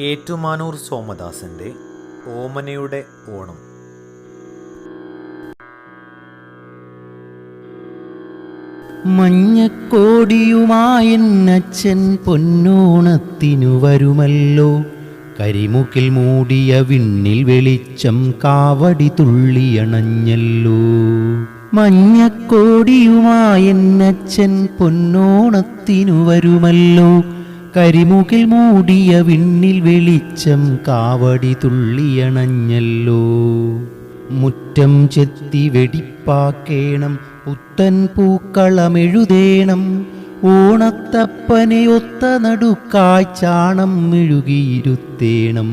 ഏറ്റുമാനൂർ സോമദാസന്റെ ഓമനയുടെ ഓണം. മഞ്ഞക്കോടിയുമായെന്നച്ഛൻ പൊന്നോണത്തിനു വരുമല്ലോ, കരിമുകിൽ മൂടിയ വിണ്ണിൽ വെളിച്ചം കാവടി തുള്ളിയണഞ്ഞല്ലോ. മഞ്ഞക്കോടിയുമായെന്നച്ഛൻ പൊന്നോണത്തിനു വരുമല്ലോ, കരിമുകിൽ മൂടിയ വിണ്ണിൽ വെളിച്ചം കാവടി തുള്ളിയണഞ്ഞല്ലോ. മുറ്റം ചെത്തി വെടിപ്പാക്കേണം, പുത്തൻ പൂക്കളമെഴുതേണം, ഓണത്തപ്പനെ ഒത്ത നടുക്കായ് ചാണം മെഴുകിയിരുത്തേണം.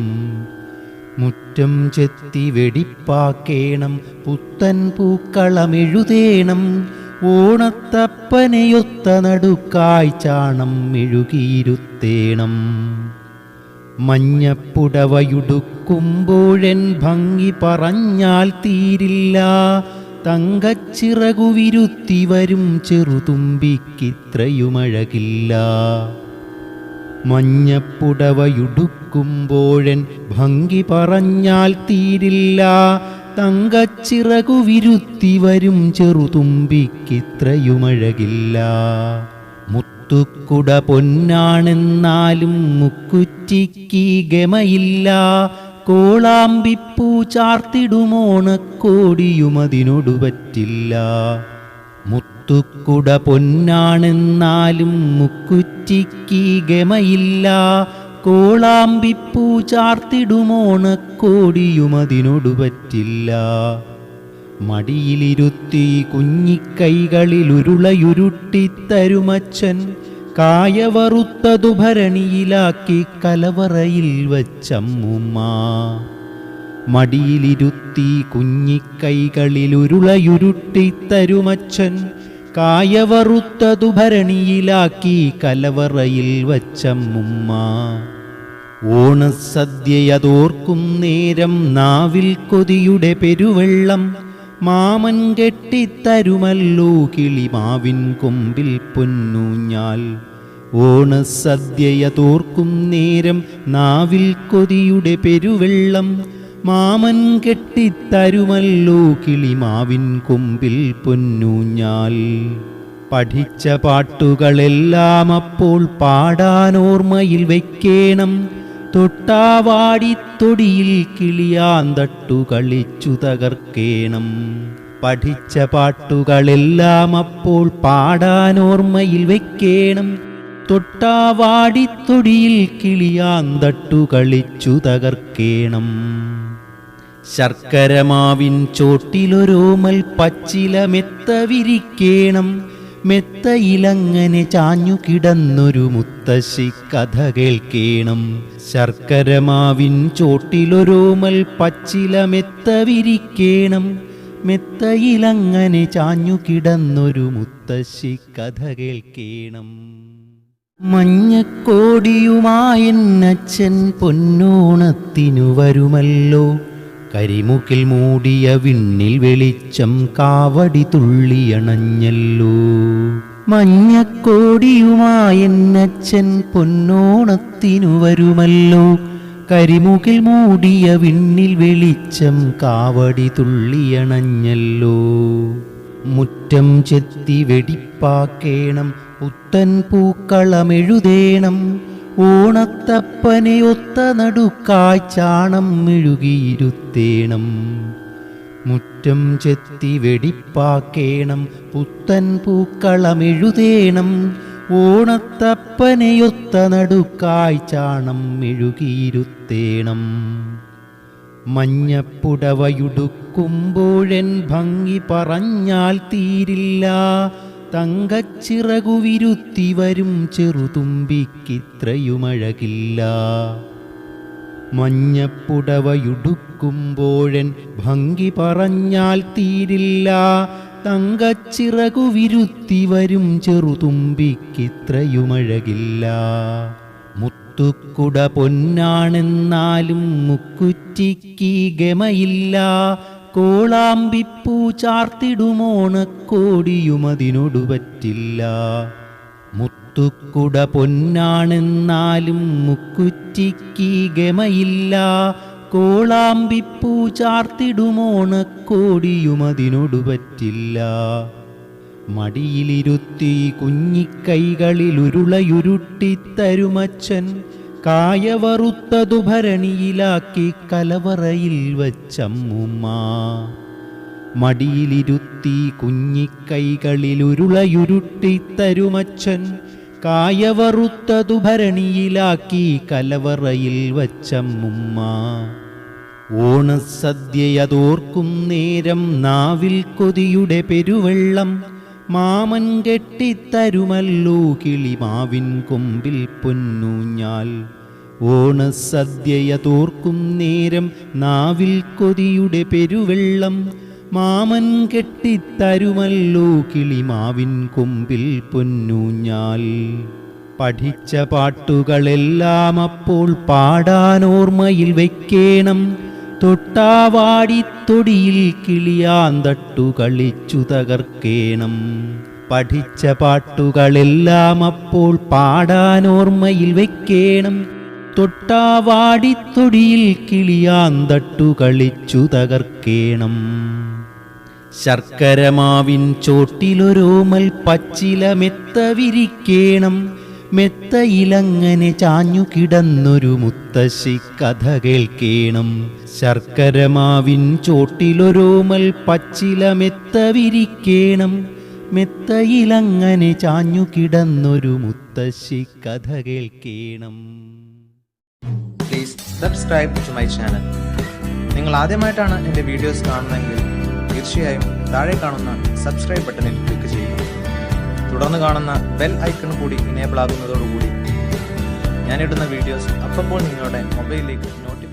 മുറ്റം ചെത്തി വെടിപ്പാക്കേണം, പുത്തൻ പൂക്കളമെഴുതേണം, ഓണത്തപ്പനെയൊത്ത നടുക്കായ് ചാണം മെഴുകിയിരുത്തേണം. മഞ്ഞപ്പുടവയുടുക്കുമ്പോഴൻ ഭംഗി പറഞ്ഞാൽ തീരില്ല, തങ്കച്ചിറകു വിരുത്തി വരും ചെറുതുമ്പിക്കിത്രയുമഴകില്ല. മഞ്ഞപ്പുടവയുടുക്കുമ്പോഴൻ ഭംഗി പറഞ്ഞാൽ തീരില്ല, തങ്കച്ചിറകു വിരുത്തി വരും ചെറുതുമ്പിക്കിത്രയുമഴകില്ല. മുത്തുക്കുട പൊന്നാണെന്നാലും മുക്കുറ്റിക്ക് ഗമയില്ല, കോളാമ്പിപ്പൂ ചാർത്തിടുമോണക്കോടിയുമതിനോടു പറ്റില്ല. മുത്തുക്കുട പൊന്നാണെന്നാലും മുക്കുറ്റിക്ക് ഗമയില്ല, കോളാമ്പിപ്പൂ ചാർത്തിടുമോണക്കോടിയുമതിനോടു പറ്റില്ല. മടിയിലിരുത്തി കുഞ്ഞിക്കൈകളിൽ ഉരുളയുരുട്ടിത്തരുമച്ഛൻ, കായവറുത്തതു ഭരണിയിലാക്കി കലവറയിൽ വച്ചമ്മുമ്മ. മടിയിലിരുത്തി കുഞ്ഞിക്കൈകളിൽ ഉരുളയുരുട്ടിത്തരുമച്ഛൻ, കായവറുത്തതു ഭരണിയിലാക്കി കലവറയിൽ വച്ചമ്മുമ്മ. ഓണസദ്യയതോർക്കും നേരം നാവിൽ കൊതിയുടെ പെരുവെള്ളം, മാമൻ കെട്ടിത്തരുമല്ലോ കിളിമാവിൻ കൊമ്പിൽ പൊന്നൂഞ്ഞാൽ. ഓണസദ്യയതോർക്കും നേരം നാവിൽ കൊതിയുടെ പെരുവെള്ളം, മാമൻ കെട്ടിത്തരുമല്ലോ കിളിമാവിൻ കൊമ്പിൽ പൊന്നൂഞ്ഞാൽ. പഠിച്ച പാട്ടുകളെല്ലാം അപ്പോൾ പാടാനോർമ്മയിൽ വയ്ക്കേണം, തൊട്ടാവാടിത്തൊടിയിൽ കിളിയാന്തട്ടു കളിച്ചു തകർക്കേണം. പഠിച്ച പാട്ടുകളെല്ലാം അപ്പോൾ പാടാനോർമ്മയിൽ വയ്ക്കേണം, തൊട്ടാവാടിത്തൊടിയിൽ കിളിയാന്തട്ടു കളിച്ചു തകർക്കേണം. ശർക്കരമാവിൻ ചോട്ടിലൊരോമൽ പച്ചില മെത്ത വിരിക്കേണം, മെത്തയിലങ്ങനെ ചാഞ്ഞു കിടന്നൊരു മുത്തശ്ശി കഥ കേൾക്കേണം. ശർക്കരമാവിൻ ചോട്ടിലൊരോമൽ പച്ചില മെത്ത വിരിക്കേണം, മെത്തയിലങ്ങനെ ചാഞ്ഞു കിടന്നൊരു മുത്തശ്ശി കഥ കേൾക്കേണം. മഞ്ഞക്കോടിയുമായെന്നച്ഛൻ പൊന്നോണത്തിനു വരുമല്ലോ, കരിമുകിൽ മൂടിയ വിണ്ണിൽ വെളിച്ചം കാവടി തുള്ളിയണഞ്ഞല്ലോ. മഞ്ഞക്കോടിയുമായെന്നച്ഛൻ പൊന്നോണത്തിനു വരുമല്ലോ, കരിമുകിൽ മൂടിയ വിണ്ണിൽ വെളിച്ചം കാവടി തുള്ളിയണഞ്ഞല്ലോ. മുറ്റം ചെത്തി വെടിപ്പാക്കേണം, പുത്തൻ പൂക്കളമെഴുതേണം, ഓണത്തപ്പനെ ഒത്ത നടുക്കായ് ചാണം മെഴുകിയിരുത്തേണം. മുറ്റം ചെത്തി വെടിപ്പാക്കേണം, പുത്തൻ പൂക്കളമെഴുതേണം, ഓണത്തപ്പനെയൊത്ത നടുക്കായ് ചാണം മെഴുകിയിരുത്തേണം. മഞ്ഞപ്പുടവയുടുക്കുമ്പോഴൻ ഭംഗി പറഞ്ഞാൽ തീരില്ല, തങ്കച്ചിറകു വിരുത്തി വരും ചെറുതുമ്പിക്കിത്രയുമഴകില്ല. മഞ്ഞപ്പുടവയുടുക്കുമ്പോഴൻ ഭംഗി പറഞ്ഞാൽ തീരില്ല, തങ്കച്ചിറകു വിരുത്തി വരും ചെറുതുമ്പിക്കിത്രയുമഴകില്ല. മുത്തുക്കുട പൊന്നാണെന്നാലും മുക്കുറ്റിക്ക് ഗമയില്ല, കോളാമ്പിപ്പൂ ചാർത്തിടുമോണക്കോടിയുമതിനോടു പറ്റില്ല. മുത്തുക്കുട പൊന്നാണെന്നാലും മുക്കുറ്റിക്ക് ഗമയില്ല. കോളാമ്പിപ്പൂ ചാർത്തിടുമോണക്കോടിയുമതിനോടു പറ്റില്ല. മടിയിലിരുത്തി കുഞ്ഞിക്കൈകളിൽ ഉരുളയുരുട്ടിത്തരുമച്ഛൻ, കായവറുത്തതു ഭരണിയിലാക്കി കലവറയിൽ വച്ചമ്മുമ്മ. മടിയിലിരുത്തി കുഞ്ഞിക്കൈകളിൽ ഉരുളയുരുട്ടിത്തരുമച്ഛൻ, കായവറുത്തതു ഭരണിയിലാക്കി കലവറയിൽ വച്ചമ്മുമ്മ. ഓണസദ്യയതോർക്കും നേരം നാവിൽ കൊതിയുടെ പെരുവെള്ളം, മാമൻ കെട്ടിത്തരുമല്ലോ കിളിമാവിൻ കൊമ്പിൽ പൊന്നൂഞ്ഞാൽ. ഓണസദ്യയതോർക്കും നേരം നാവിൽ കൊതിയുടെ പെരുവെള്ളം, മാമൻ കെട്ടിത്തരുമല്ലോ കിളിമാവിൻ കൊമ്പിൽ പൊന്നൂഞ്ഞാൽ. പഠിച്ച പാട്ടുകളെല്ലാം അപ്പോൾ പാടാനോർമ്മയിൽ വയ്ക്കേണം. തൊട്ടാവാടിത്തൊടിയിൽ കിളിയാന്തട്ടു കളിച്ചു തകർക്കേണം. പഠിച്ച പാട്ടുകളെല്ലാം അപ്പോൾ പാടാനോർമ്മയിൽ വയ്ക്കേണം. തൊട്ടാവാടിത്തൊടിയിൽ കിളിയാന്തട്ടു കളിച്ചു തകർക്കേണം. ശർക്കരമാവിൻ ചോട്ടിലൊരോമൽ പച്ചില മെത്ത വിരിക്കേണം. മെത്തയിലങ്ങനെ ചാഞ്ഞു കിടന്നൊരു മുത്തശ്ശി കഥ കേൾക്കേണം. ശർക്കരമാവിൻ ചോട്ടിലൊരോമൽ പച്ചില മെത്ത വിരിക്കേണം. മെത്തയിലങ്ങനെ ചാഞ്ഞു കിടന്നൊരു മുത്തശ്ശി കഥ കേൾക്കേണം. Please subscribe to my channel. നിങ്ങൾ ആദ്യമായിട്ടാണ് എൻ്റെ വീഡിയോസ് കാണുന്നതെങ്കിൽ തീർച്ചയായും താഴെ കാണുന്ന സബ്സ്ക്രൈബ് ബട്ടണിൽ ക്ലിക്ക് ചെയ്യുക. തുടർന്ന് കാണുന്ന ബെൽ ഐക്കൺ കൂടി ഇനേബിൾ ആകുന്നതോടുകൂടി ഞാനിടുന്ന വീഡിയോസ് അപ്പോൾ നിങ്ങളുടെ മൊബൈലിലേക്ക് നോട്ടിഫിക്കേഷൻ